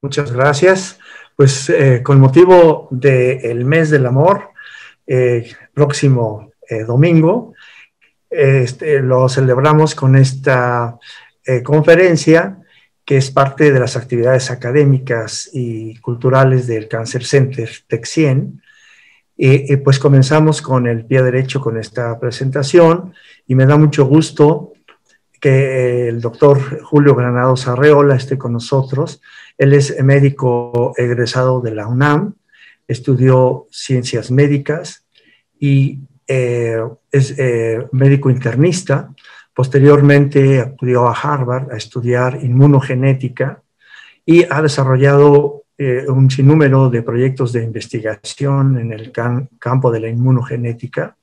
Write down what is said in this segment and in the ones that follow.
Muchas gracias. Pues con motivo del mes del amor, próximo domingo, lo celebramos con esta conferencia que es parte de las actividades académicas y culturales del Cancer Center TEC-100. Y pues comenzamos con el pie derecho con esta presentación y me da mucho gusto que el doctor Julio Granados Arreola esté con nosotros. Él es médico egresado de la UNAM, estudió ciencias médicas y es médico internista. Posteriormente acudió a Harvard a estudiar inmunogenética y ha desarrollado un sinnúmero de proyectos de investigación en el campo de la inmunogenética.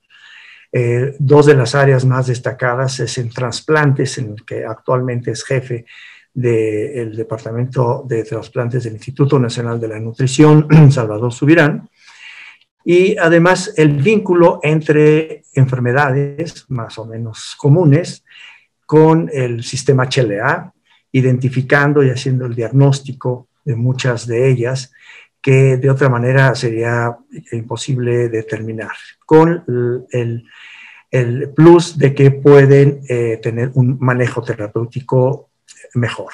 Dos de las áreas más destacadas es en trasplantes, en el que actualmente es jefe del Departamento de Trasplantes del Instituto Nacional de la Nutrición, Salvador Subirán, y además el vínculo entre enfermedades más o menos comunes con el sistema HLA, identificando y haciendo el diagnóstico de muchas de ellas que de otra manera sería imposible determinar, con el plus de que pueden tener un manejo terapéutico mejor.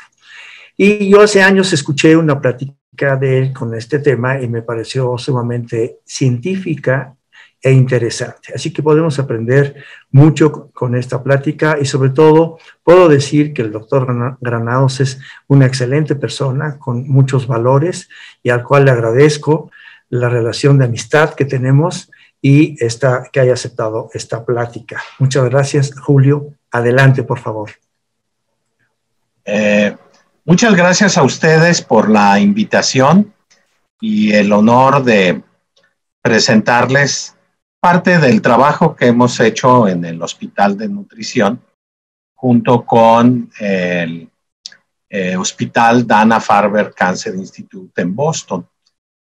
Y yo hace años escuché una plática de él con este tema y me pareció sumamente científica e interesante. Así que podemos aprender mucho con esta plática y sobre todo puedo decir que el doctor Granados es una excelente persona con muchos valores y al cual le agradezco la relación de amistad que tenemos y que haya aceptado esta plática. Muchas gracias, Julio. Adelante, por favor. Muchas gracias a ustedes por la invitación y el honor de presentarles parte del trabajo que hemos hecho en el Hospital de Nutrición junto con el Hospital Dana-Farber Cancer Institute en Boston,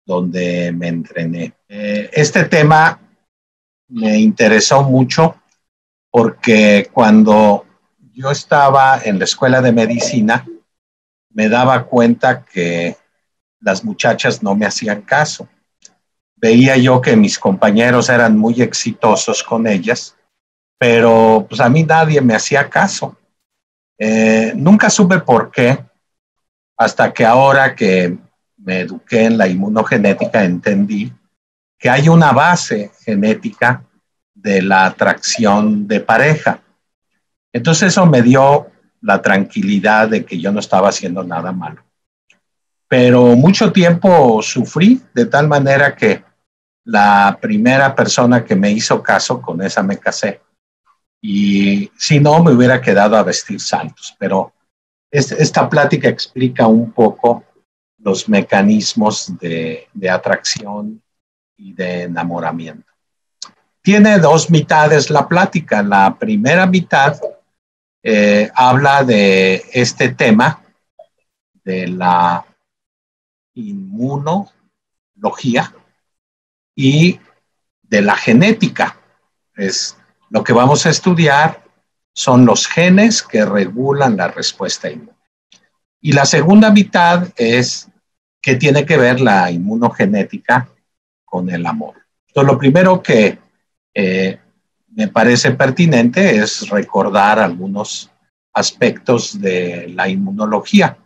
donde me entrené. Este tema me interesó mucho porque cuando yo estaba en la escuela de medicina me daba cuenta que las muchachas no me hacían caso. Veía yo que mis compañeros eran muy exitosos con ellas, pero pues a mí nadie me hacía caso. Nunca supe por qué, hasta que ahora que me eduqué en la inmunogenética entendí que hay una base genética de la atracción de pareja. Entonces eso me dio la tranquilidad de que yo no estaba haciendo nada malo. Pero mucho tiempo sufrí de tal manera que la primera persona que me hizo caso, con esa me casé. Y si no, me hubiera quedado a vestir santos. Pero esta plática explica un poco los mecanismos de atracción y de enamoramiento. Tiene dos mitades la plática. La primera mitad habla de este tema de la inmunología y de la genética. Lo que vamos a estudiar son los genes que regulan la respuesta inmune. Y la segunda mitad es qué tiene que ver la inmunogenética con el amor. Entonces, lo primero que me parece pertinente es recordar algunos aspectos de la inmunología.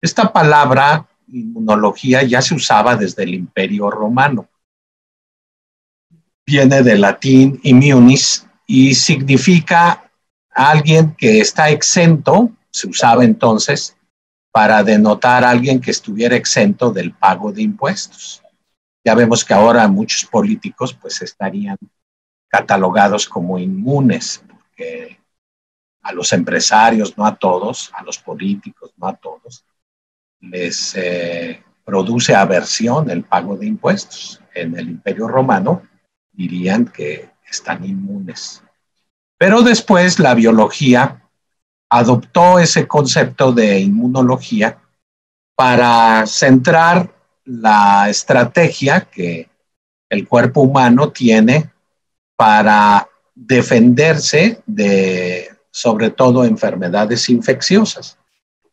Esta palabra inmunología ya se usaba desde el Imperio Romano. Viene del latín immunis y significa alguien que está exento, se usaba entonces para denotar a alguien que estuviera exento del pago de impuestos. Ya vemos que ahora muchos políticos pues estarían catalogados como inmunes, porque a los empresarios, no a todos, a los políticos, no a todos, les produce aversión el pago de impuestos. En el Imperio Romano dirían que están inmunes. Pero después la biología adoptó ese concepto de inmunología para centrar la estrategia que el cuerpo humano tiene para defenderse de, sobre todo, enfermedades infecciosas,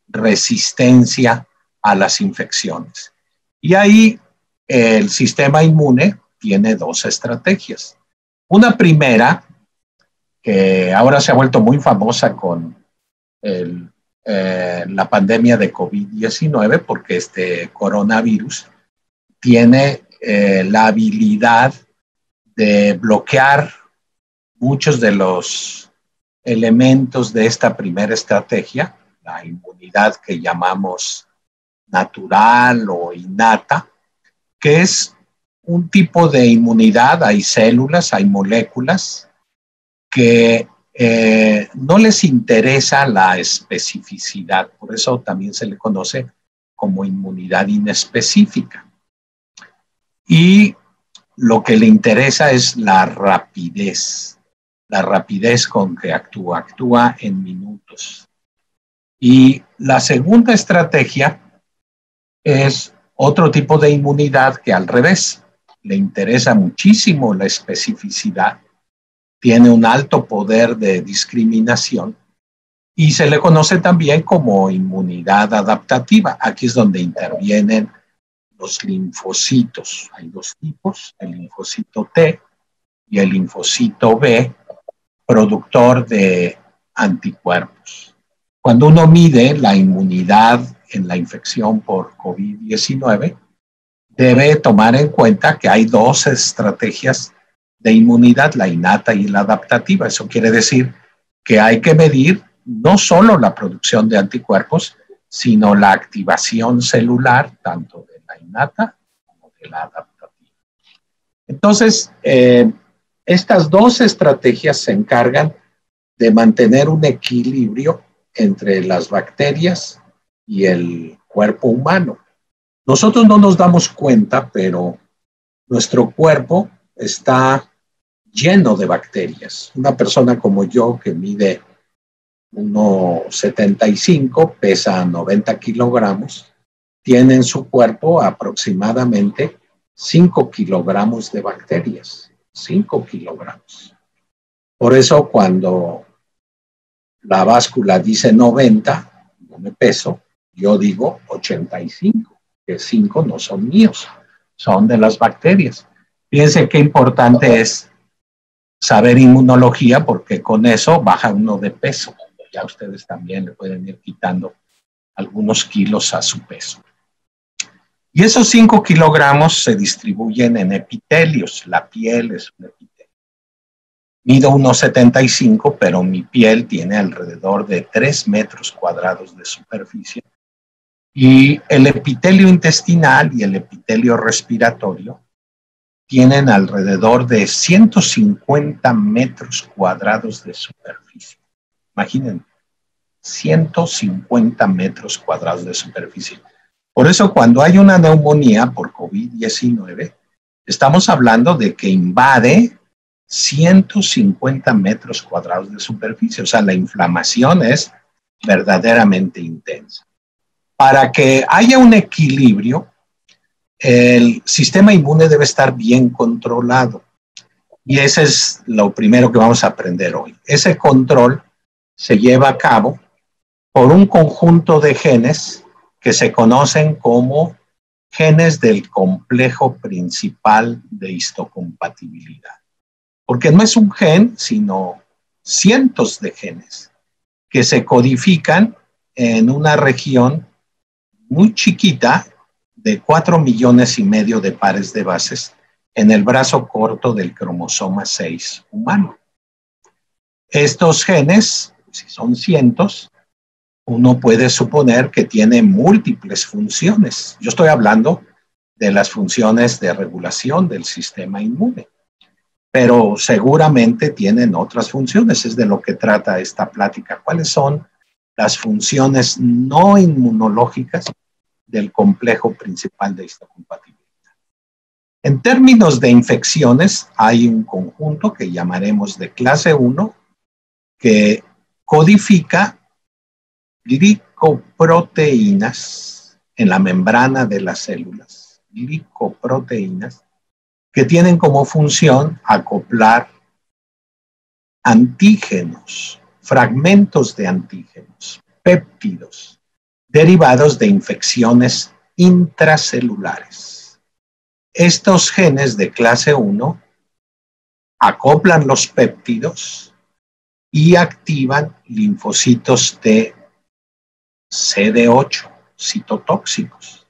resistencia a las infecciones. Y ahí el sistema inmune tiene dos estrategias. Una primera, que ahora se ha vuelto muy famosa con la pandemia de COVID-19, porque este coronavirus tiene la habilidad de bloquear muchos de los elementos de esta primera estrategia, la inmunidad que llamamos natural o innata, que es un tipo de inmunidad. Hay células, hay moléculas que no les interesa la especificidad, por eso también se le conoce como inmunidad inespecífica. Y lo que le interesa es la rapidez con que actúa en minutos. Y la segunda estrategia es otro tipo de inmunidad que al revés, le interesa muchísimo la especificidad, tiene un alto poder de discriminación y se le conoce también como inmunidad adaptativa. Aquí es donde intervienen los linfocitos. Hay dos tipos, el linfocito T y el linfocito B, productor de anticuerpos. Cuando uno mide la inmunidad en la infección por COVID-19, debe tomar en cuenta que hay dos estrategias de inmunidad, la innata y la adaptativa. Eso quiere decir que hay que medir no solo la producción de anticuerpos, sino la activación celular, tanto de la innata como de la adaptativa. Entonces, estas dos estrategias se encargan de mantener un equilibrio entre las bacterias y el cuerpo humano. Nosotros no nos damos cuenta, pero nuestro cuerpo está lleno de bacterias. Una persona como yo, que mide 1,75, pesa 90 kilogramos, tiene en su cuerpo aproximadamente 5 kilogramos de bacterias. 5 kilogramos. Por eso cuando la báscula dice 90, no me peso, yo digo 85, que 5 no son míos, son de las bacterias. Fíjense qué importante es saber inmunología, porque con eso baja uno de peso. Ya ustedes también le pueden ir quitando algunos kilos a su peso. Y esos 5 kilogramos se distribuyen en epitelios. La piel es un epitelio. Mido 1,75, pero mi piel tiene alrededor de 3 metros cuadrados de superficie. Y el epitelio intestinal y el epitelio respiratorio tienen alrededor de 150 metros cuadrados de superficie. Imaginen, 150 metros cuadrados de superficie. Por eso cuando hay una neumonía por COVID-19, estamos hablando de que invade 150 metros cuadrados de superficie. O sea, la inflamación es verdaderamente intensa. Para que haya un equilibrio, el sistema inmune debe estar bien controlado. Y ese es lo primero que vamos a aprender hoy. Ese control se lleva a cabo por un conjunto de genes que se conocen como genes del complejo principal de histocompatibilidad. Porque no es un gen, sino cientos de genes que se codifican en una región muy chiquita de 4,5 millones de pares de bases en el brazo corto del cromosoma 6 humano. Estos genes, si son cientos, uno puede suponer que tienen múltiples funciones. Yo estoy hablando de las funciones de regulación del sistema inmune, pero seguramente tienen otras funciones. Es de lo que trata esta plática. ¿Cuáles son las funciones no inmunológicas del complejo principal de histocompatibilidad? En términos de infecciones, hay un conjunto que llamaremos de clase 1 que codifica glicoproteínas en la membrana de las células, glicoproteínas que tienen como función acoplar antígenos, fragmentos de antígenos, péptidos, derivados de infecciones intracelulares. Estos genes de clase 1 acoplan los péptidos y activan linfocitos T CD8 citotóxicos.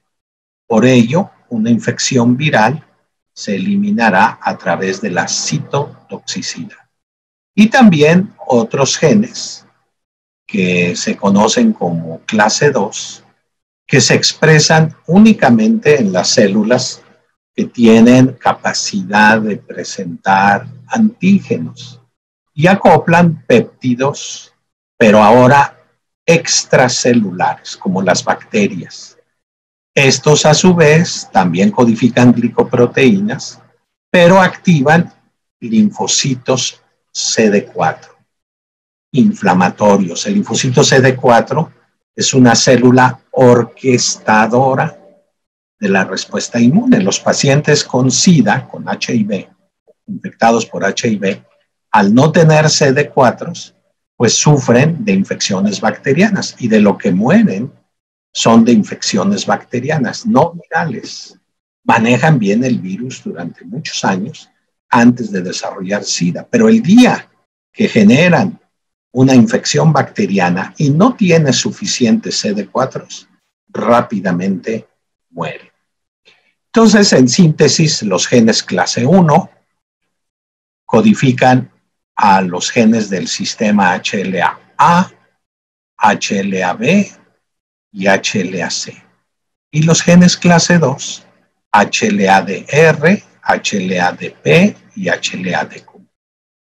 Por ello, una infección viral se eliminará a través de la citotoxicidad. Y también otros genes que se conocen como clase 2, que se expresan únicamente en las células que tienen capacidad de presentar antígenos y acoplan péptidos, pero ahora extracelulares, como las bacterias. Estos a su vez también codifican glicoproteínas, pero activan linfocitos CD4 inflamatorios. El linfocito CD4 es una célula orquestadora de la respuesta inmune. Los pacientes con SIDA, con HIV, infectados por HIV, al no tener CD4, pues sufren de infecciones bacterianas y de lo que mueren son de infecciones bacterianas, no virales. Manejan bien el virus durante muchos años antes de desarrollar SIDA, pero el día que generan una infección bacteriana y no tiene suficientes CD4, rápidamente muere. Entonces, en síntesis, los genes clase 1 codifican a los genes del sistema HLA-A, HLA-B y HLA-C. Y los genes clase 2, HLA-DR, HLA-DP y HLA-DQ.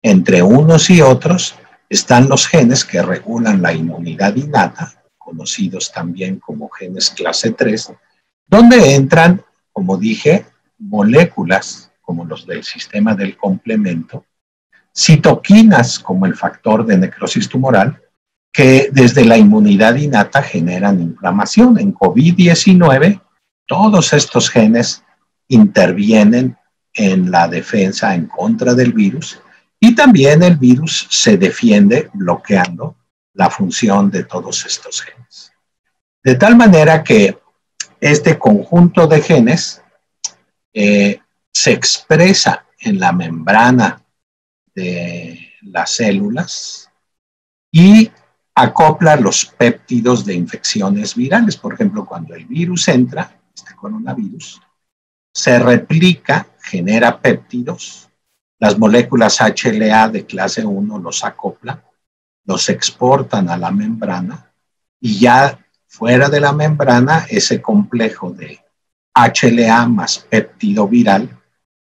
Entre unos y otros están los genes que regulan la inmunidad innata, conocidos también como genes clase 3, donde entran, como dije, moléculas como los del sistema del complemento, citoquinas como el factor de necrosis tumoral, que desde la inmunidad innata generan inflamación. En COVID-19, todos estos genes intervienen en la defensa en contra del virus y también el virus se defiende bloqueando la función de todos estos genes. De tal manera que este conjunto de genes se expresa en la membrana de las células y acopla los péptidos de infecciones virales. Por ejemplo, cuando el virus entra, este coronavirus, se replica, genera péptidos, las moléculas HLA de clase 1 los acopla, los exportan a la membrana y ya fuera de la membrana ese complejo de HLA más péptido viral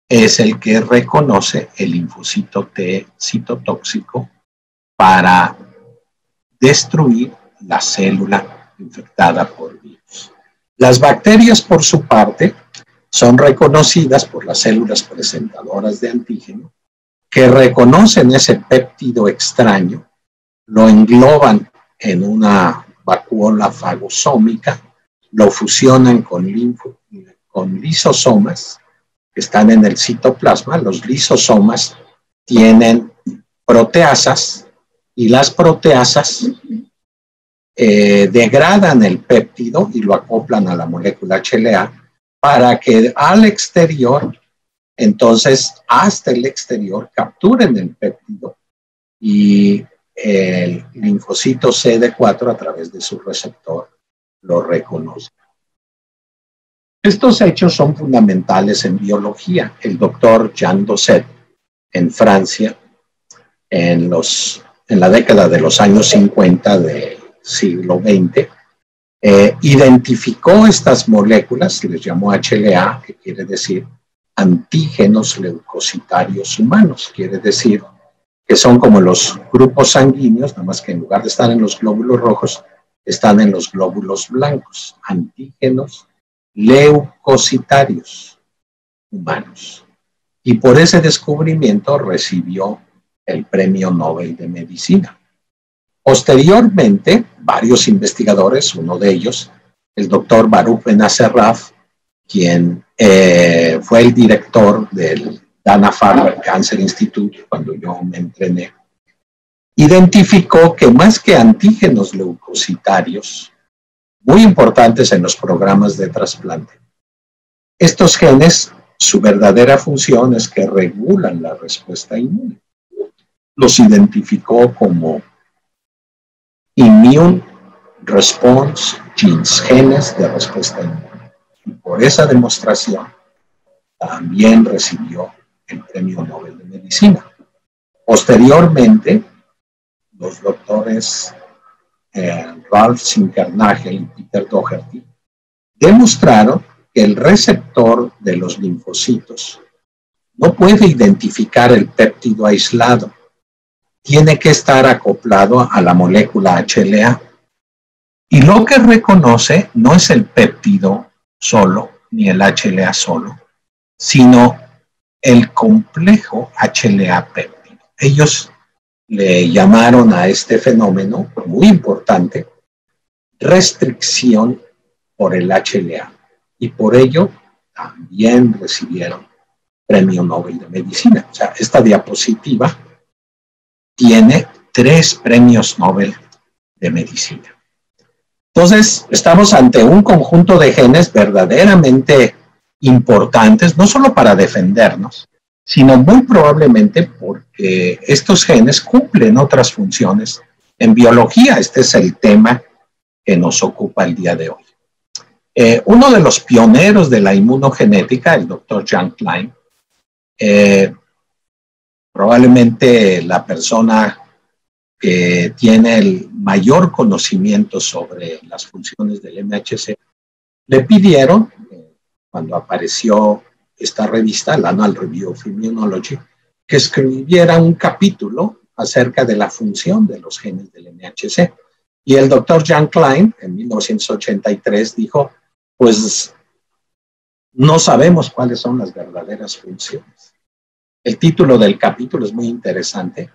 es el que reconoce el linfocito T citotóxico para destruir la célula infectada por virus. Las bacterias, por su parte, son reconocidas por las células presentadoras de antígeno que reconocen ese péptido extraño, lo engloban en una vacuola fagosómica, lo fusionan con lisosomas que están en el citoplasma. Los lisosomas tienen proteasas y las proteasas degradan el péptido y lo acoplan a la molécula HLA para que al exterior, entonces hasta el exterior, capturen el péptido y el linfocito CD4 a través de su receptor lo reconoce. Estos hechos son fundamentales en biología. El doctor Jean Dosset, en Francia, en la década de los años 50 del siglo XX, identificó estas moléculas, les llamó HLA, que quiere decir antígenos leucocitarios humanos, quiere decir que son como los grupos sanguíneos, nada más que en lugar de estar en los glóbulos rojos, están en los glóbulos blancos, antígenos leucocitarios humanos. Y por ese descubrimiento recibió el Premio Nobel de Medicina. Posteriormente, varios investigadores, uno de ellos, el doctor Baruch Benacerraf, quien fue el director del Dana-Farber Cancer Institute cuando yo me entrené, identificó que más que antígenos leucocitarios, muy importantes en los programas de trasplante. Estos genes, su verdadera función es que regulan la respuesta inmune. Los identificó como Immune Response Genes, genes de respuesta inmune. Y por esa demostración también recibió el Premio Nobel de Medicina. Posteriormente, los doctores Ralph Zinkernagel y Peter Doherty demostraron que el receptor de los linfocitos no puede identificar el péptido aislado, tiene que estar acoplado a la molécula HLA. Y lo que reconoce no es el péptido solo, ni el HLA solo, sino el complejo HLA péptido. Ellos le llamaron a este fenómeno, muy importante, restricción por el HLA. Y por ello también recibieron Premio Nobel de Medicina. O sea, esta diapositiva tiene 3 premios Nobel de Medicina. Entonces, estamos ante un conjunto de genes verdaderamente importantes, no solo para defendernos, sino muy probablemente porque estos genes cumplen otras funciones en biología. Este es el tema que nos ocupa el día de hoy. Uno de los pioneros de la inmunogenética, el doctor Jan Klein, probablemente la persona que tiene el mayor conocimiento sobre las funciones del MHC, le pidieron, cuando apareció esta revista, el Annual Review of Immunology, que escribiera un capítulo acerca de la función de los genes del MHC. Y el doctor Jan Klein, en 1983, dijo, pues no sabemos cuáles son las verdaderas funciones. El título del capítulo es muy interesante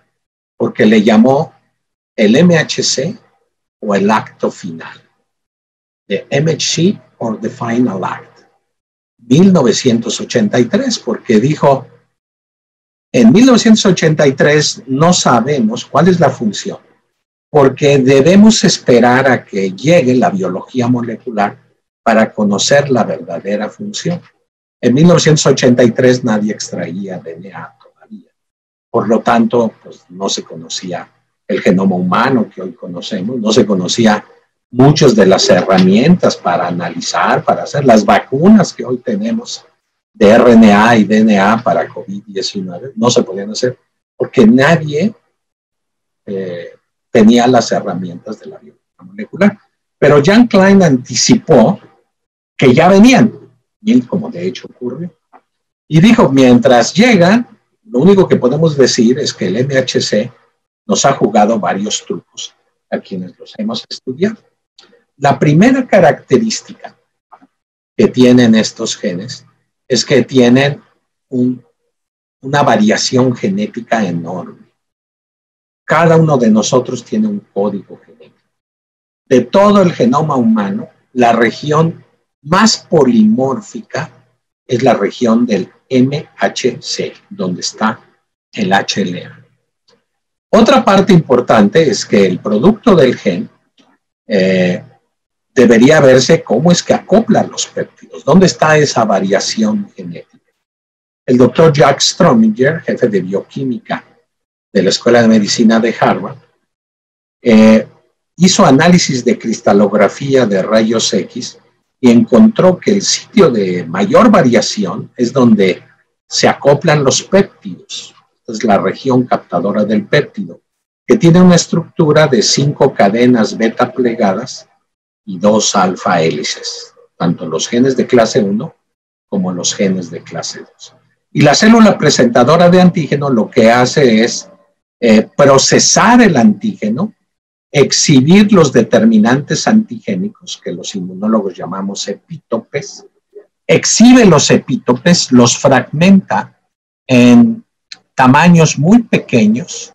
porque le llamó el MHC o el acto final. The MHC or the Final Act. 1983, porque dijo, en 1983 no sabemos cuál es la función, porque debemos esperar a que llegue la biología molecular para conocer la verdadera función. En 1983 nadie extraía DNA todavía. Por lo tanto, pues no se conocía el genoma humano que hoy conocemos, no se conocía muchas de las herramientas para analizar, para hacer las vacunas que hoy tenemos de RNA y DNA para COVID-19, no se podían hacer porque nadie tenía las herramientas de la biología molecular. Pero Jan Klein anticipó que ya venían, y como de hecho ocurrió, y dijo, mientras llegan, lo único que podemos decir es que el MHC nos ha jugado varios trucos a quienes los hemos estudiado. La primera característica que tienen estos genes es que tienen una variación genética enorme. Cada uno de nosotros tiene un código genético. De todo el genoma humano, la región más polimórfica es la región del MHC, donde está el HLA. Otra parte importante es que el producto del gen debería verse cómo es que acoplan los péptidos. ¿Dónde está esa variación genética? El doctor Jack Strominger, jefe de bioquímica de la Escuela de Medicina de Harvard, hizo análisis de cristalografía de rayos X y encontró que el sitio de mayor variación es donde se acoplan los péptidos. Es la región captadora del péptido, que tiene una estructura de 5 cadenas beta plegadas y 2 alfa hélices, tanto los genes de clase 1 como los genes de clase 2. Y la célula presentadora de antígeno lo que hace es procesar el antígeno, exhibir los determinantes antigénicos, que los inmunólogos llamamos epítopes, exhibe los epítopes, los fragmenta en tamaños muy pequeños,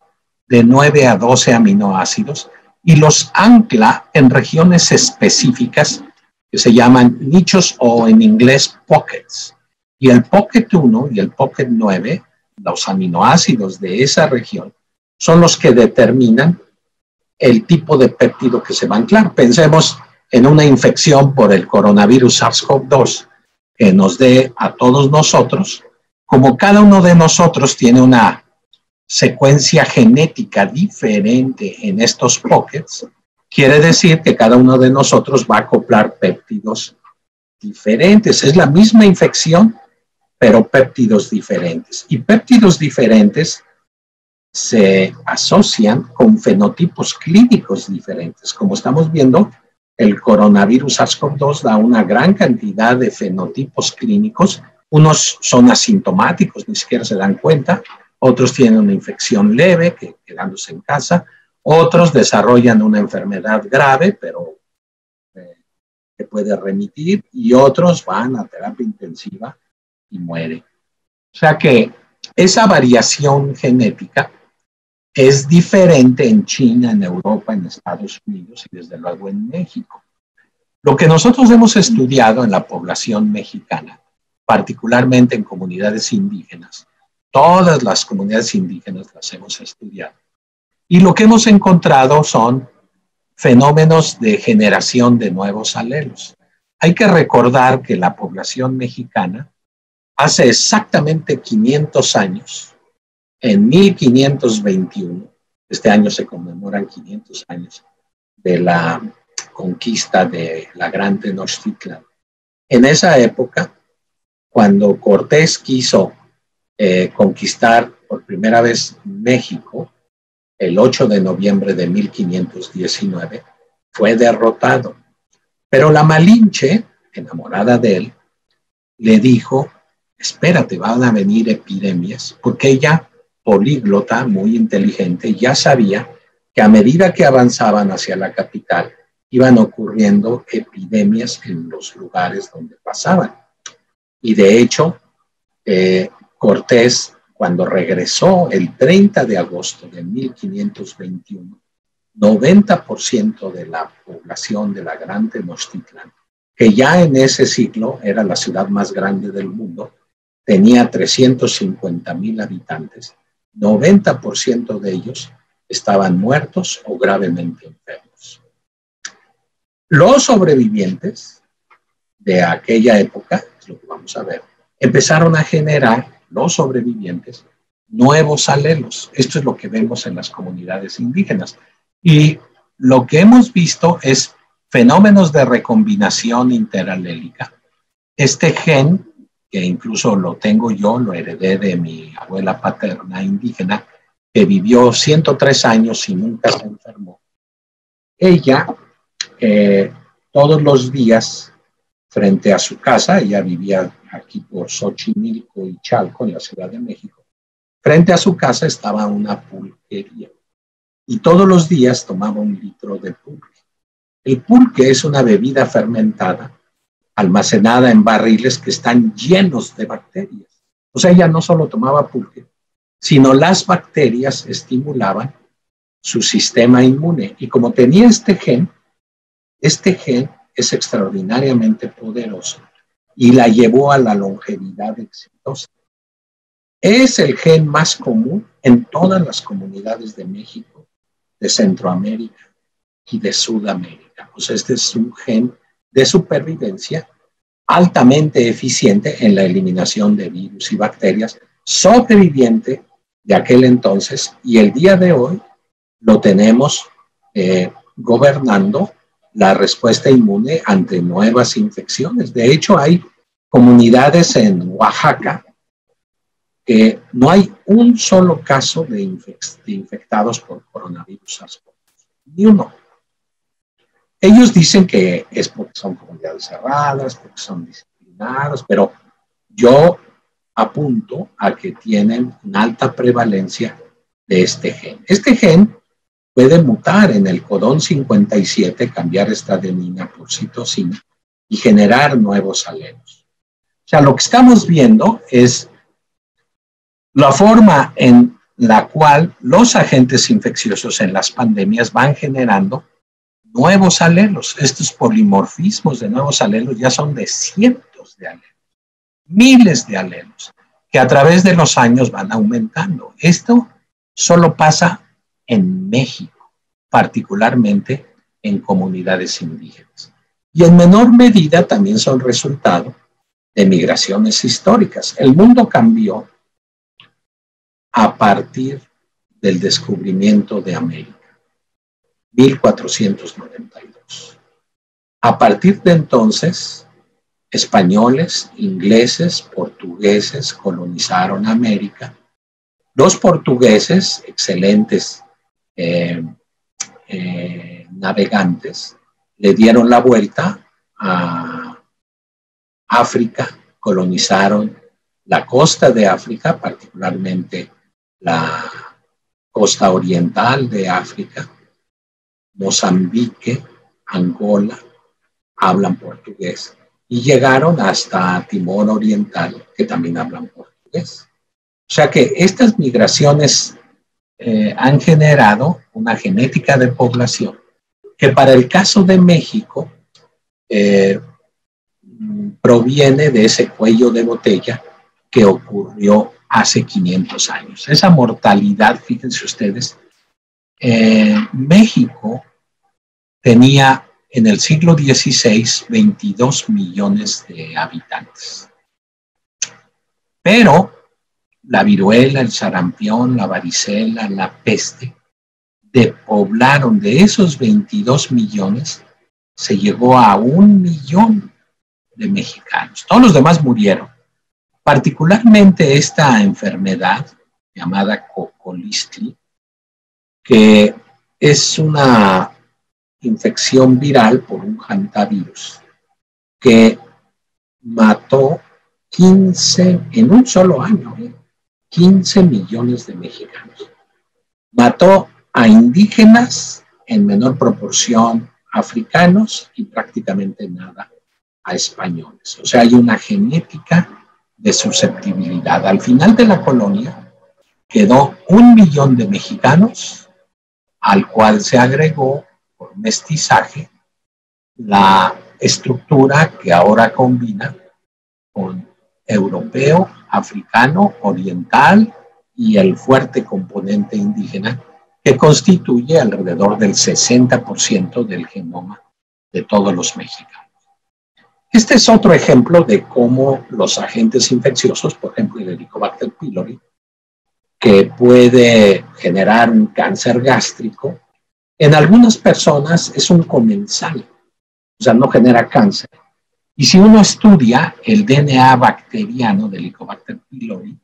de 9 a 12 aminoácidos, y los ancla en regiones específicas que se llaman nichos o en inglés pockets. Y el pocket 1 y el pocket 9, los aminoácidos de esa región, son los que determinan el tipo de péptido que se va a anclar. Pensemos en una infección por el coronavirus SARS-CoV-2 que nos dé a todos nosotros, como cada uno de nosotros tiene una secuencia genética diferente en estos pockets, quiere decir que cada uno de nosotros va a acoplar péptidos diferentes. Es la misma infección, pero péptidos diferentes. Y péptidos diferentes se asocian con fenotipos clínicos diferentes. Como estamos viendo, el coronavirus SARS-CoV-2 da una gran cantidad de fenotipos clínicos. Unos son asintomáticos, ni siquiera se dan cuenta. Otros tienen una infección leve, quedándose en casa. Otros desarrollan una enfermedad grave, pero que puede remitir. Y otros van a terapia intensiva y mueren. O sea que esa variación genética es diferente en China, en Europa, en Estados Unidos y desde luego en México. Lo que nosotros hemos estudiado en la población mexicana, particularmente en comunidades indígenas, todas las comunidades indígenas las hemos estudiado. Y lo que hemos encontrado son fenómenos de generación de nuevos alelos. Hay que recordar que la población mexicana hace exactamente 500 años, en 1521, este año se conmemoran 500 años de la conquista de la Gran Tenochtitlan. En esa época, cuando Cortés quiso conquistar por primera vez México, el 8 de noviembre de 1519, fue derrotado. Pero la Malinche, enamorada de él, le dijo, espérate, van a venir epidemias, porque ella, políglota, muy inteligente, ya sabía que a medida que avanzaban hacia la capital, iban ocurriendo epidemias en los lugares donde pasaban. Y de hecho, Cortés, cuando regresó el 30 de agosto de 1521, 90% de la población de la Gran Tenochtitlan, que ya en ese siglo era la ciudad más grande del mundo, tenía 350,000 habitantes, 90% de ellos estaban muertos o gravemente enfermos. Los sobrevivientes de aquella época, es lo que vamos a ver, empezaron a generar, los sobrevivientes, nuevos alelos. Esto es lo que vemos en las comunidades indígenas. Y lo que hemos visto es fenómenos de recombinación interalélica. Este gen, que incluso lo tengo yo, lo heredé de mi abuela paterna indígena, que vivió 103 años y nunca se enfermó. Ella, todos los días, frente a su casa, ella vivía aquí por Xochimilco y Chalco, en la Ciudad de México, frente a su casa estaba una pulquería. Y todos los días tomaba 1 litro de pulque. El pulque es una bebida fermentada, almacenada en barriles que están llenos de bacterias. O sea, ella no solo tomaba pulque, sino las bacterias estimulaban su sistema inmune. Y como tenía este gen es extraordinariamente poderoso y la llevó a la longevidad exitosa. Es el gen más común en todas las comunidades de México, de Centroamérica y de Sudamérica. O sea, este es un gen de supervivencia altamente eficiente en la eliminación de virus y bacterias, sobreviviente de aquel entonces, y el día de hoy lo tenemos gobernando la respuesta inmune ante nuevas infecciones. De hecho, hay comunidades en Oaxaca que no hay un solo caso de infectados por coronavirus SARS-CoV-2, ni uno. Ellos dicen que es porque son comunidades cerradas, porque son disciplinados, pero yo apunto a que tienen una alta prevalencia de este gen. Este gen puede mutar en el codón 57, cambiar esta adenina por citosina y generar nuevos alelos. O sea, lo que estamos viendo es la forma en la cual los agentes infecciosos en las pandemias van generando nuevos alelos. Estos polimorfismos de nuevos alelos ya son de cientos de alelos, miles de alelos, que a través de los años van aumentando. Esto solo pasa en México, particularmente en comunidades indígenas. y en menor medida también son resultado de migraciones históricas. El mundo cambió a partir del descubrimiento de América, 1492. A partir de entonces, españoles, ingleses, portugueses colonizaron América. Los portugueses, excelentes navegantes, le dieron la vuelta a África, colonizaron la costa de África, particularmente la costa oriental de África, Mozambique, Angola, hablan portugués, y llegaron hasta Timor Oriental, que también hablan portugués. O sea que estas migraciones han generado una genética de población que para el caso de México proviene de ese cuello de botella que ocurrió hace 500 años. Esa mortalidad, fíjense ustedes, México tenía en el siglo XVI 22 millones de habitantes. Pero la viruela, el sarampión, la varicela, la peste, despoblaron de esos 22 millones, se llegó a 1 millón de mexicanos. Todos los demás murieron. Particularmente esta enfermedad llamada cocolistli, que es una infección viral por un hantavirus que mató 15, en un solo año, 15 millones de mexicanos. Mató a indígenas, en menor proporción africanos y prácticamente nada a españoles. O sea, hay una genética de susceptibilidad. Al final de la colonia quedó 1 millón de mexicanos, al cual se agregó por mestizaje la estructura que ahora combina con europeo, africano, oriental y el fuerte componente indígena que constituye alrededor del 60% del genoma de todos los mexicanos. Este es otro ejemplo de cómo los agentes infecciosos, por ejemplo el Helicobacter pylori, que puede generar un cáncer gástrico, en algunas personas es un comensal, o sea, no genera cáncer. Y si uno estudia el DNA bacteriano del Helicobacter pylori,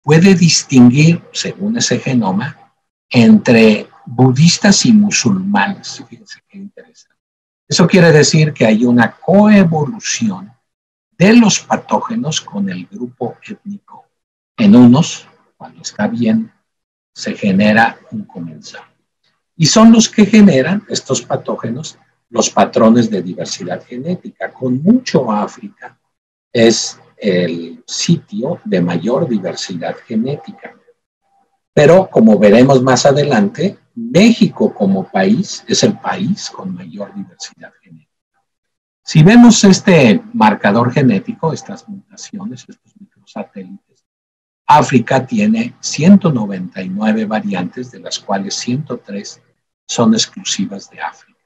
puede distinguir, según ese genoma, entre budistas y musulmanes. Fíjense qué interesante. Eso quiere decir que hay una coevolución de los patógenos con el grupo étnico. En unos, cuando está bien, se genera un comensal. Y son los que generan estos patógenos los patrones de diversidad genética. Con mucho África es el sitio de mayor diversidad genética. Pero como veremos más adelante, México como país es el país con mayor diversidad genética. Si vemos este marcador genético, estas mutaciones, estos microsatélites, África tiene 199 variantes, de las cuales 103 son exclusivas de África.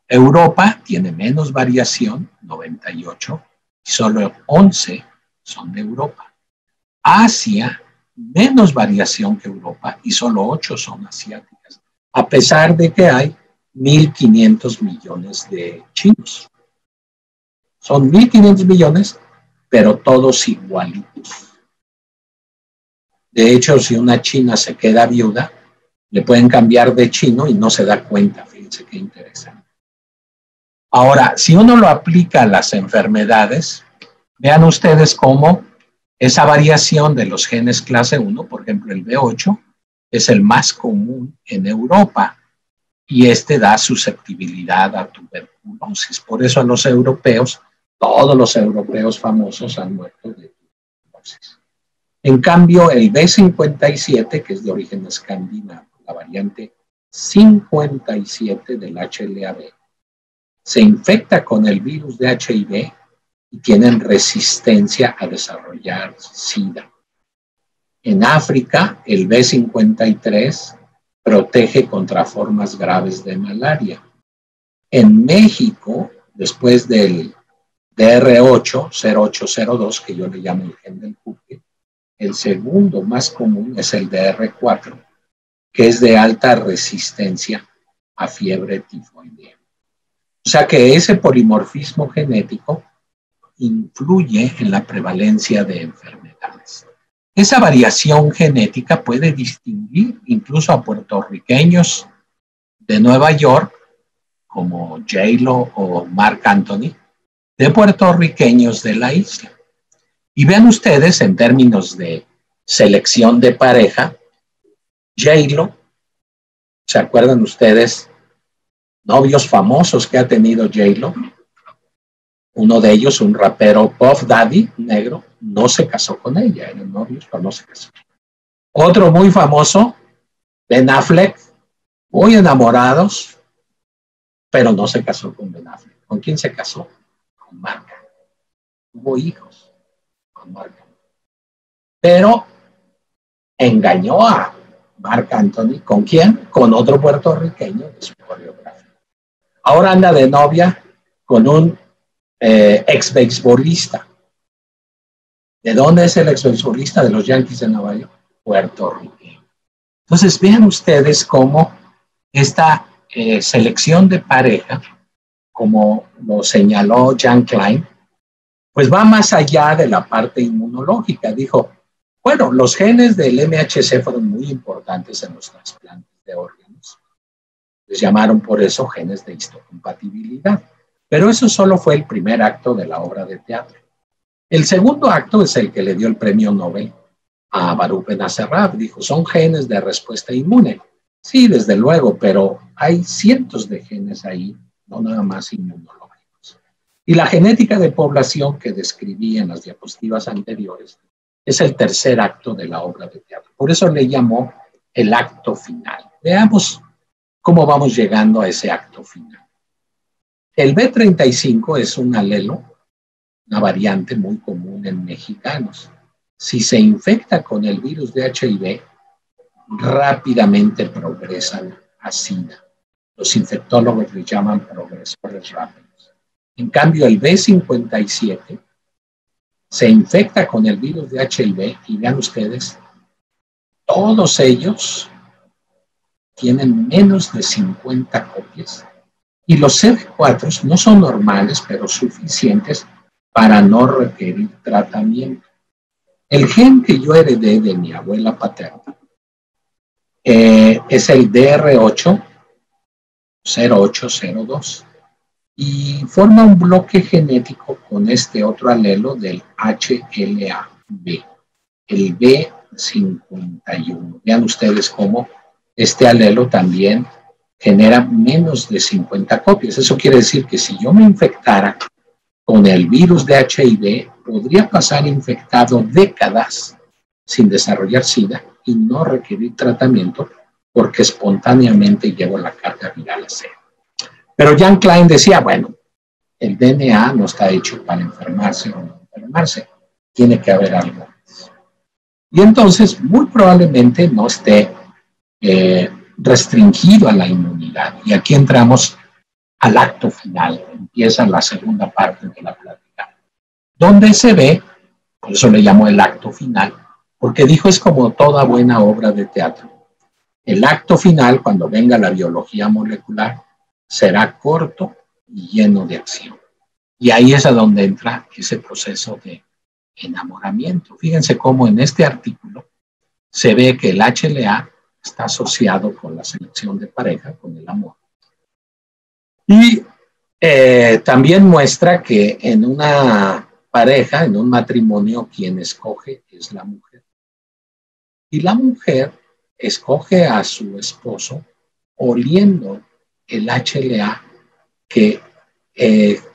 Europa tiene menos variación, 98, y solo 11 son de Europa. Asia, menos variación que Europa, y solo 8 son asiáticas, a pesar de que hay 1.500 millones de chinos. Son 1.500 millones, pero todos igualitos. De hecho, si una china se queda viuda, le pueden cambiar de chino y no se da cuenta. Fíjense qué interesante. Ahora, si uno lo aplica a las enfermedades, vean ustedes cómo esa variación de los genes clase 1, por ejemplo el B8, es el más común en Europa y este da susceptibilidad a tuberculosis. Por eso a los europeos, todos los europeos famosos han muerto de tuberculosis. En cambio, el B57, que es de origen escandinavo, la variante 57 del HLA-B, se infecta con el virus de HIV y tienen resistencia a desarrollar SIDA. En África, el B53 protege contra formas graves de malaria. En México, después del DR8, 0802, que yo le llamo el gen del Purkinje, el segundo más común es el DR4, que es de alta resistencia a fiebre tifoidea. O sea que ese polimorfismo genético influye en la prevalencia de enfermedades. Esa variación genética puede distinguir incluso a puertorriqueños de Nueva York, como J-Lo o Marc Anthony, de puertorriqueños de la isla. Y vean ustedes, en términos de selección de pareja, J-Lo, ¿se acuerdan ustedes? Novios famosos que ha tenido J-Lo. Uno de ellos, un rapero Puff Daddy, negro, no se casó con ella, eran novios, pero no se casó. Otro muy famoso, Ben Affleck, muy enamorados, pero no se casó con Ben Affleck. ¿Con quién se casó? Con Marc. Tuvo hijos con Marc. Pero engañó a Marc Anthony. ¿Con quién? Con otro puertorriqueño de su coreografía. Ahora anda de novia con un ex beisbolista. ¿De dónde es el ex beisbolista? De los Yankees de Nueva York, puertorriqueño. Entonces vean ustedes cómo esta selección de pareja, como lo señaló Jan Klein, pues va más allá de la parte inmunológica. Dijo, bueno, los genes del MHC fueron muy importantes en los trasplantes de órganos. Les llamaron por eso genes de histocompatibilidad. Pero eso solo fue el primer acto de la obra de teatro. El segundo acto es el que le dio el premio Nobel a Baruch Benacerraf. Dijo, son genes de respuesta inmune. Sí, desde luego, pero hay cientos de genes ahí, no nada más inmunológicos. Y la genética de población que describí en las diapositivas anteriores es el tercer acto de la obra de teatro. Por eso le llamó el acto final. Veamos cómo vamos llegando a ese acto final. El B35 es un alelo, una variante muy común en mexicanos. Si se infecta con el virus de HIV, rápidamente progresan a SIDA. Los infectólogos le llaman progresores rápidos. En cambio, el B57 se infecta con el virus de HIV y vean ustedes, todos ellos tienen menos de 50 copias. Y los CD4 no son normales, pero suficientes para no requerir tratamiento. El gen que yo heredé de mi abuela paterna es el DR8 0802 y forma un bloque genético con este otro alelo del HLA-B, el B51. Vean ustedes cómo este alelo también genera menos de 50 copias. Eso quiere decir que si yo me infectara con el virus de HIV, podría pasar infectado décadas sin desarrollar SIDA y no requerir tratamiento porque espontáneamente llevo la carga viral a cero. Pero Jan Klein decía, bueno, el DNA no está hecho para enfermarse o no enfermarse, tiene que haber algo más. Y entonces, muy probablemente no esté restringido a la inmunidad. Y aquí entramos al acto final, empieza la segunda parte de la plática, donde se ve, por eso le llamo el acto final, porque dijo es como toda buena obra de teatro. El acto final, cuando venga la biología molecular, será corto y lleno de acción. Y ahí es a donde entra ese proceso de enamoramiento. Fíjense cómo en este artículo se ve que el HLA está asociado con la selección de pareja, con el amor. Y también muestra que en una pareja, en un matrimonio, quien escoge es la mujer. Y la mujer escoge a su esposo oliendo el HLA que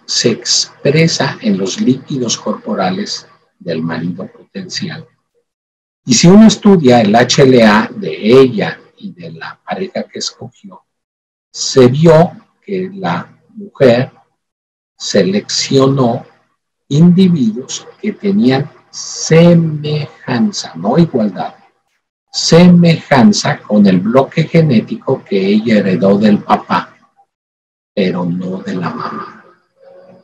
se expresa en los líquidos corporales del marido potencial. Y si uno estudia el HLA de ella y de la pareja que escogió, se vio que la mujer seleccionó individuos que tenían semejanza, no igualdad, semejanza con el bloque genético que ella heredó del papá, pero no de la mamá.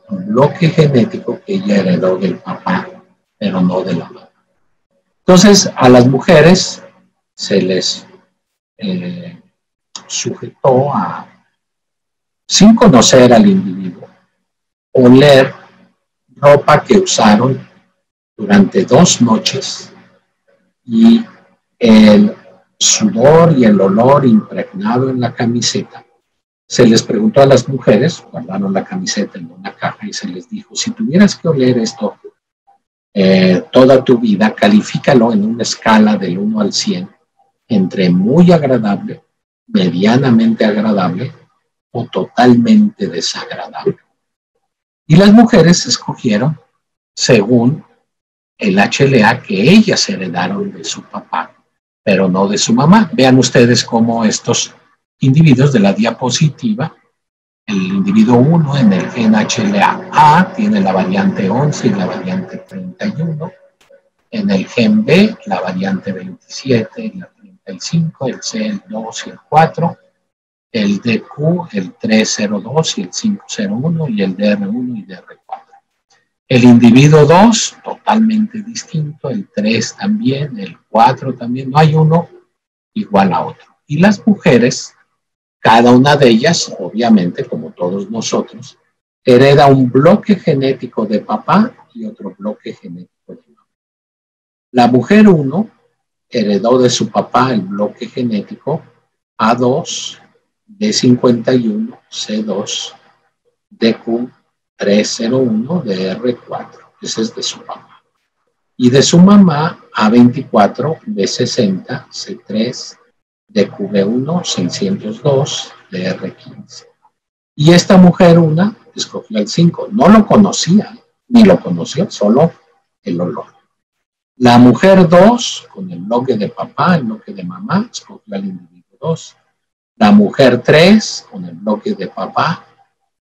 un bloque genético que ella heredó del papá, pero no de la mamá. Entonces, a las mujeres se les sujetó a, sin conocer al individuo, oler ropa que usaron durante 2 noches y el sudor y el olor impregnado en la camiseta. Se les preguntó a las mujeres, guardaron la camiseta en una caja y se les dijo, si tuvieras que oler esto toda tu vida, califícalo en una escala del 1 al 100, entre muy agradable, medianamente agradable o totalmente desagradable. Y las mujeres escogieron según el HLA que ellas heredaron de su papá, pero no de su mamá. Vean ustedes cómo estos individuos de la diapositiva, el individuo 1 en el gen HLA-A tiene la variante 11 y la variante 31, en el gen B la variante 27 y la 35, el C el 2 y el 4, el DQ el 302 y el 501 y el DR1 y DR4. El individuo 2, totalmente distinto, el 3 también, el 4 también, no hay uno igual a otro. Y las mujeres, cada una de ellas, obviamente, como todos nosotros, hereda un bloque genético de papá y otro bloque genético de mamá. La mujer 1 heredó de su papá el bloque genético A2, D51, C2, DQ, 301 de R4, ese es de su papá. Y de su mamá, A24, B60, C3, de QB1, 602, de R15. Y esta mujer, una, escogió el 5. No lo conocía, ni lo conoció, solo el olor. La mujer 2, con el bloque de papá, el bloque de mamá, escogió al individuo 2. La mujer 3, con el bloque de papá,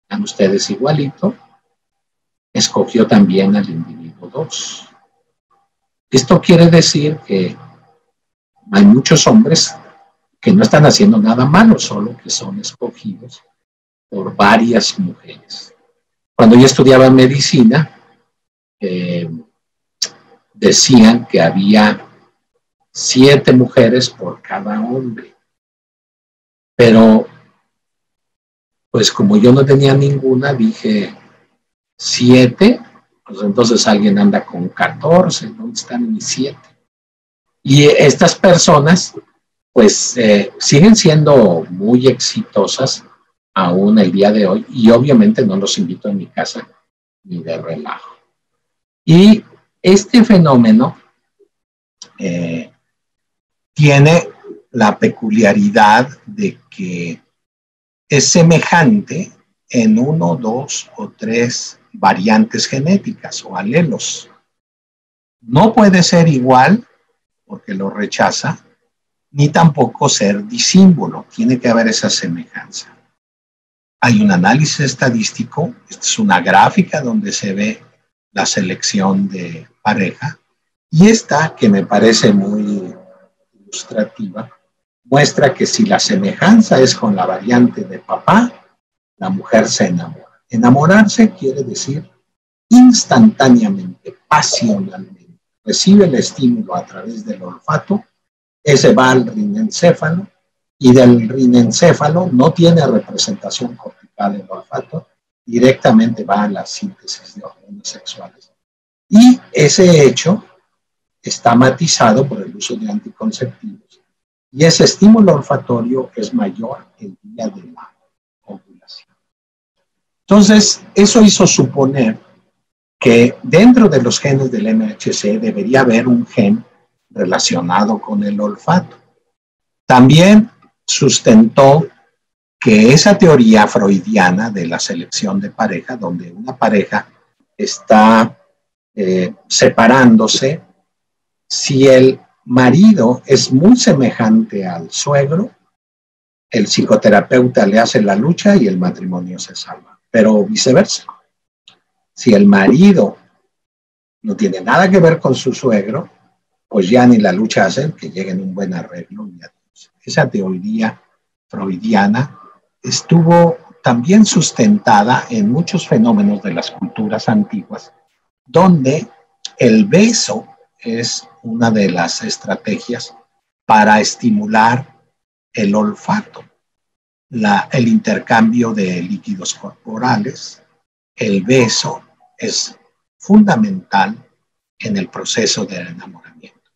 a ustedes igualito, escogió también al individuo 2. Esto quiere decir que hay muchos hombres que no están haciendo nada malo, solo que son escogidos por varias mujeres. Cuando yo estudiaba medicina, decían que había 7 mujeres por cada hombre. Pero, pues como yo no tenía ninguna, dije 7, pues entonces alguien anda con 14, ¿dónde están mis 7? Y estas personas, pues siguen siendo muy exitosas aún el día de hoy, y obviamente no los invito a mi casa ni de relajo. Y este fenómeno tiene la peculiaridad de que es semejante en 1, 2 o 3 variantes genéticas o alelos. No puede ser igual porque lo rechaza, ni tampoco ser disímbolo. Tiene que haber esa semejanza. Hay un análisis estadístico, esta es una gráfica donde se ve la selección de pareja, y esta, que me parece muy ilustrativa, muestra que si la semejanza es con la variante de papá, la mujer se enamora. Enamorarse quiere decir instantáneamente, pasionalmente. Recibe el estímulo a través del olfato, ese va al rinencéfalo, y del rinencéfalo no tiene representación cortical el olfato, directamente va a la síntesis de hormonas sexuales. Y ese hecho está matizado por el uso de anticonceptivos. Y ese estímulo olfatorio es mayor el día de la ovulación. Entonces, eso hizo suponer que dentro de los genes del MHC debería haber un gen relacionado con el olfato. También sustentó que esa teoría freudiana de la selección de pareja, donde una pareja está separándose, si el marido es muy semejante al suegro, el psicoterapeuta le hace la lucha y el matrimonio se salva. Pero viceversa. Si el marido no tiene nada que ver con su suegro, pues ya ni la lucha hacen, que lleguen a un buen arreglo. Esa teoría freudiana estuvo también sustentada en muchos fenómenos de las culturas antiguas, donde el beso es una de las estrategias para estimular el olfato, el intercambio de líquidos corporales. El beso es fundamental en el proceso del enamoramiento.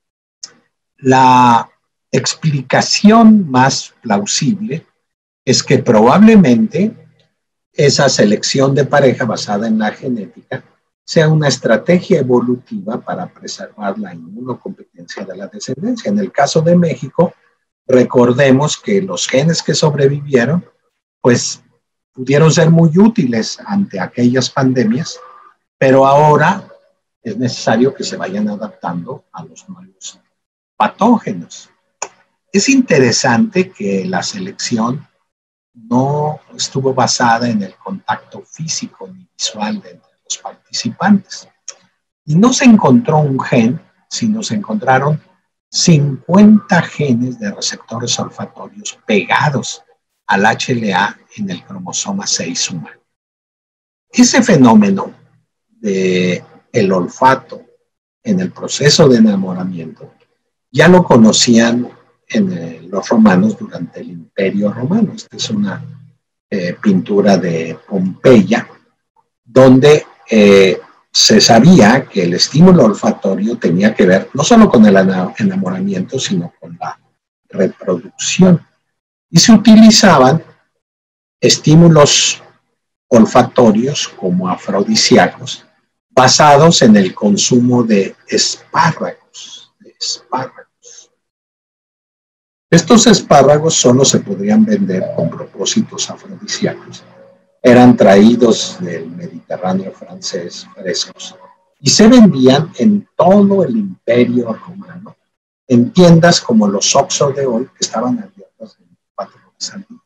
La explicación más plausible es que probablemente esa selección de pareja basada en la genética sea una estrategia evolutiva para preservar la inmunocompetencia de la descendencia. En el caso de México, recordemos que los genes que sobrevivieron, pues pudieron ser muy útiles ante aquellas pandemias, pero ahora es necesario que se vayan adaptando a los nuevos patógenos. Es interesante que la selección no estuvo basada en el contacto físico ni visual de los participantes. Y no se encontró un gen, sino se encontraron 50 genes de receptores olfatorios pegados al HLA en el cromosoma 6 humano. Ese fenómeno del olfato en el proceso de enamoramiento ya lo conocían los romanos durante el Imperio Romano. Esta es una pintura de Pompeya, donde se sabía que el estímulo olfatorio tenía que ver no solo con el enamoramiento, sino con la reproducción. Y se utilizaban estímulos olfatorios como afrodisíacos basados en el consumo de espárragos. Estos espárragos solo se podrían vender con propósitos afrodisíacos. Eran traídos del Mediterráneo francés frescos y se vendían en todo el Imperio Romano en tiendas como los Oxxo de hoy, que estaban abiertas 24 horas al día.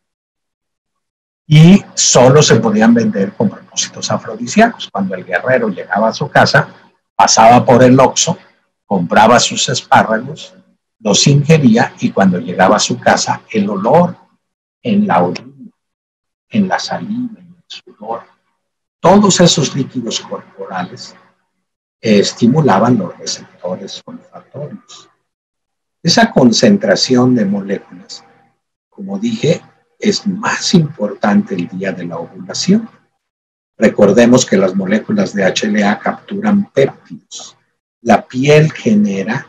Y solo se podían vender con propósitos afrodisíacos. Cuando el guerrero llegaba a su casa, pasaba por el Oxxo, compraba sus espárragos, los ingería y cuando llegaba a su casa, el olor en la orina, en la saliva, en el sudor, todos esos líquidos corporales estimulaban los receptores olfatorios. Esa concentración de moléculas, como dije, es más importante el día de la ovulación. Recordemos que las moléculas de HLA capturan péptidos. La piel genera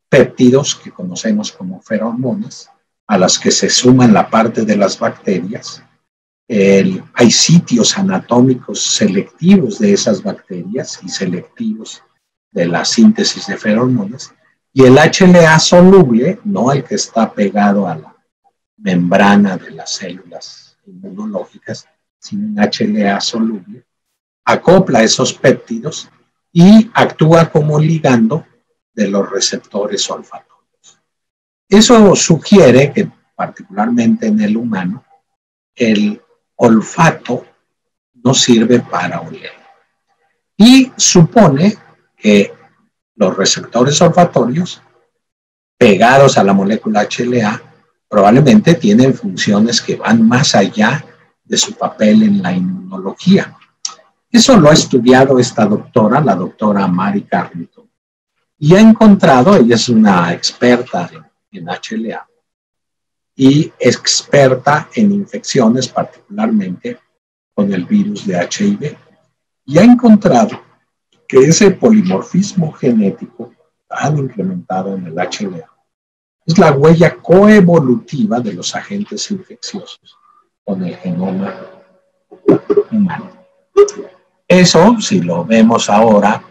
péptidos que conocemos como feromonas, a las que se suman la parte de las bacterias. Hay sitios anatómicos selectivos de esas bacterias y selectivos de la síntesis de feromonas. Y el HLA soluble, no el que está pegado a la membrana de las células inmunológicas, sino un HLA soluble, acopla esos péptidos y actúa como ligando de los receptores olfatorios. Eso sugiere que, particularmente en el humano, el olfato no sirve para oler. Y supone que los receptores olfatorios pegados a la molécula HLA probablemente tienen funciones que van más allá de su papel en la inmunología. Eso lo ha estudiado esta doctora, la doctora Mary Carlton, y ha encontrado, ella es una experta en HLA y experta en infecciones, particularmente con el virus de HIV, y ha encontrado que ese polimorfismo genético tan incrementado en el HLA es la huella coevolutiva de los agentes infecciosos con el genoma humano. Eso, si lo vemos ahora,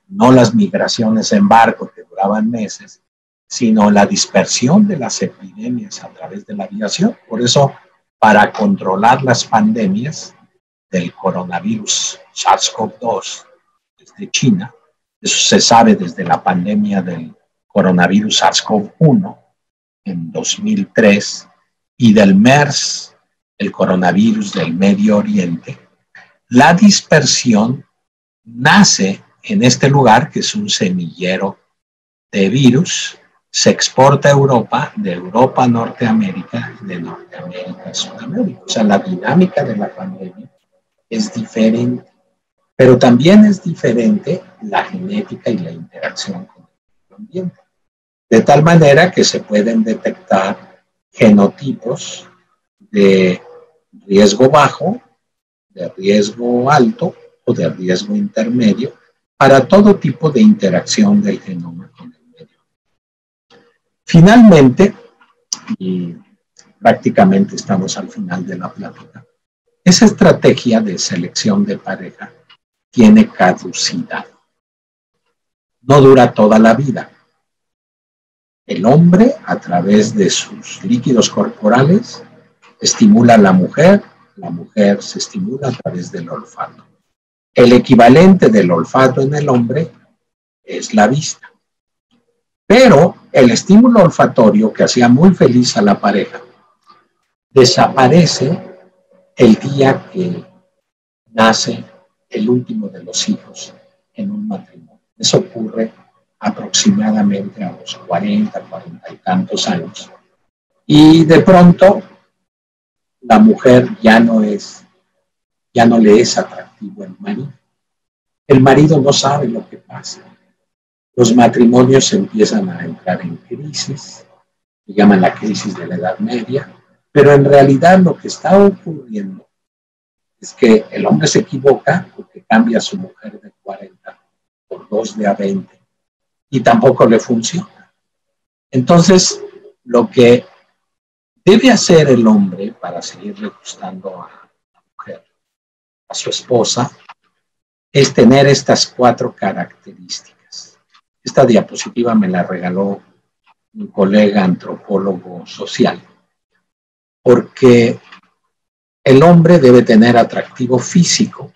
no las migraciones en barco que duraban meses, sino la dispersión de las epidemias a través de la aviación. Por eso, para controlar las pandemias del coronavirus SARS-CoV-2 desde China, eso se sabe desde la pandemia del coronavirus SARS-CoV-1 en 2003 y del MERS, el coronavirus del Medio Oriente, la dispersión nace en este lugar que es un semillero de virus, se exporta a Europa, de Europa a Norteamérica, de Norteamérica a Sudamérica. O sea, la dinámica de la pandemia es diferente, pero también es diferente la genética y la interacción con el ambiente. De tal manera que se pueden detectar genotipos de riesgo bajo, de riesgo alto o de riesgo intermedio para todo tipo de interacción del genoma con el medio. Finalmente, y prácticamente estamos al final de la plática, esa estrategia de selección de pareja tiene caducidad. No dura toda la vida. El hombre, a través de sus líquidos corporales, estimula a la mujer se estimula a través del olfato. El equivalente del olfato en el hombre es la vista. Pero el estímulo olfatorio que hacía muy feliz a la pareja desaparece el día que nace el último de los hijos en un matrimonio. Eso ocurre aproximadamente a los 40 y tantos años. Y de pronto la mujer ya no le es atractivo el marido. El marido no sabe lo que pasa. Los matrimonios empiezan a entrar en crisis, se llaman la crisis de la Edad Media, pero en realidad lo que está ocurriendo es que el hombre se equivoca porque cambia a su mujer de 40 por 2 de a 20 y tampoco le funciona. Entonces, lo que debe hacer el hombre para seguirle gustando a la mujer, a su esposa, es tener estas 4 características. Esta diapositiva me la regaló un colega antropólogo social, porque el hombre debe tener atractivo físico,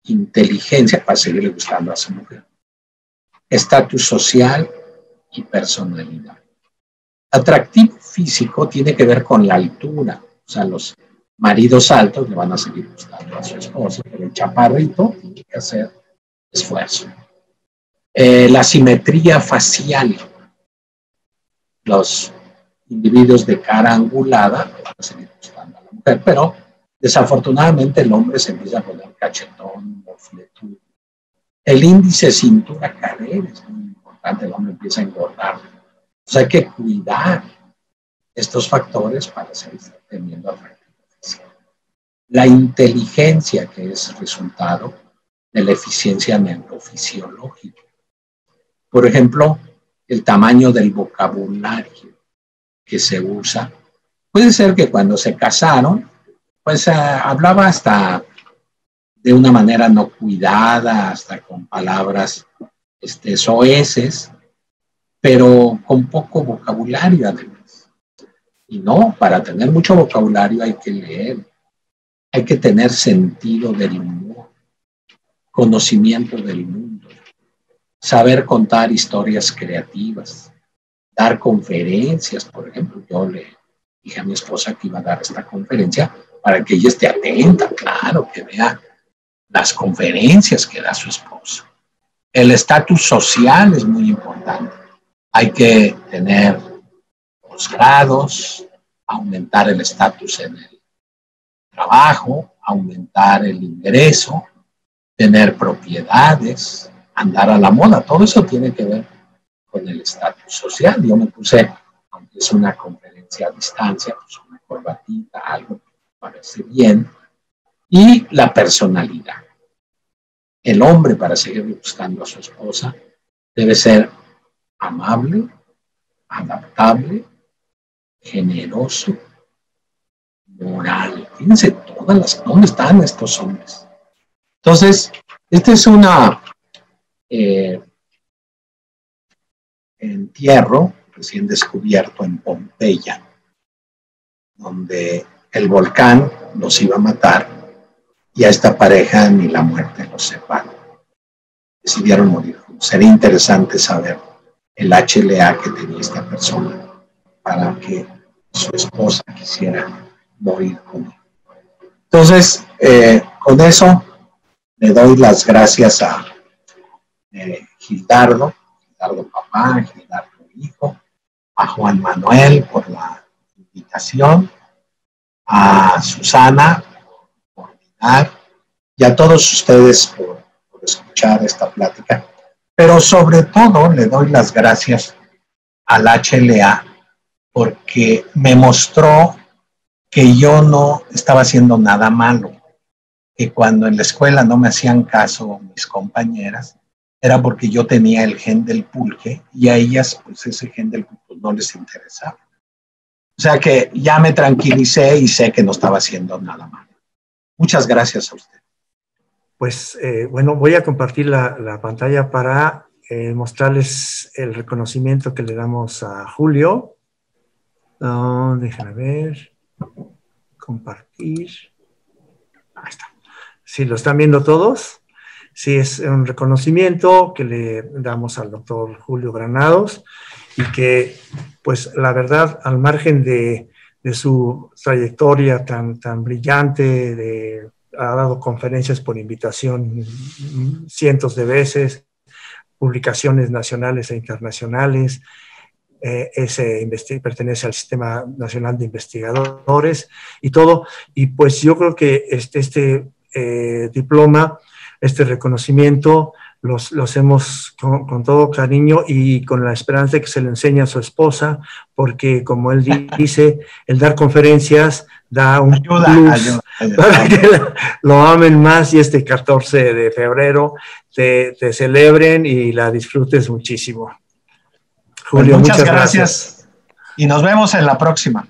inteligencia para seguirle gustando a su mujer, estatus social y personalidad. Atractivo físico tiene que ver con la altura, o sea, los maridos altos le van a seguir gustando a su esposa, pero el chaparrito tiene que hacer esfuerzo. La simetría facial. Los individuos de cara angulada le van a seguir gustando a la mujer, pero desafortunadamente el hombre se empieza a poner cachetón, mofletudo. El índice cintura-cadera es muy importante, el hombre empieza a engordar. O sea, hay que cuidar estos factores para seguir teniendo atractivo físico. La inteligencia, que es resultado de la eficiencia neurofisiológica. Por ejemplo, el tamaño del vocabulario que se usa. Puede ser que cuando se casaron, pues hablaba hasta de una manera no cuidada, hasta con palabras soeces, pero con poco vocabulario además. Y no, para tener mucho vocabulario hay que leer, hay que tener sentido del humor, conocimiento del mundo, saber contar historias creativas, dar conferencias. Por ejemplo, yo le dije a mi esposa que iba a dar esta conferencia para que ella esté atenta, claro, que vea las conferencias que da su esposo. El estatus social es muy importante. Hay que tener posgrados, aumentar el estatus en el trabajo, aumentar el ingreso, tener propiedades, andar a la moda. Todo eso tiene que ver con el estatus social. Yo me puse, aunque es una conferencia a distancia, pues una corbatita, algo que me parece bien. Y la personalidad. El hombre, para seguir buscando a su esposa, debe ser amable, adaptable, generoso, moral. Fíjense todas las... ¿Dónde están estos hombres? Entonces, este es una entierro recién descubierto en Pompeya, donde el volcán los iba a matar y a esta pareja ni la muerte los separó. Decidieron morir. Sería interesante saber el HLA que tenía esta persona para que su esposa quisiera morir con él. Entonces, con eso le doy las gracias a Gildardo papá, Gildardo hijo, a Juan Manuel por la invitación, a Susana por coordinar y a todos ustedes por escuchar esta plática. Pero sobre todo le doy las gracias al HLA porque me mostró que yo no estaba haciendo nada malo, que cuando en la escuela no me hacían caso mis compañeras, era porque yo tenía el gen del pulque y a ellas pues ese gen del pulque no les interesaba. O sea que ya me tranquilicé y sé que no estaba haciendo nada malo. Muchas gracias a usted. Pues bueno, voy a compartir la pantalla para mostrarles el reconocimiento que le damos a Julio. Déjame ver. Compartir. Ahí está. ¿Sí lo están viendo todos? Sí, es un reconocimiento que le damos al doctor Julio Granados y que, pues, la verdad, al margen de su trayectoria tan brillante, ha dado conferencias por invitación cientos de veces, publicaciones nacionales e internacionales, pertenece al Sistema Nacional de Investigadores y todo, y pues yo creo que este diploma, este reconocimiento, los hemos con todo cariño y con la esperanza de que se lo enseñe a su esposa, porque como él dice, el dar conferencias da un plus para que lo amen más y este 14 de febrero te celebren y la disfrutes muchísimo. Julio, pues muchas gracias y nos vemos en la próxima.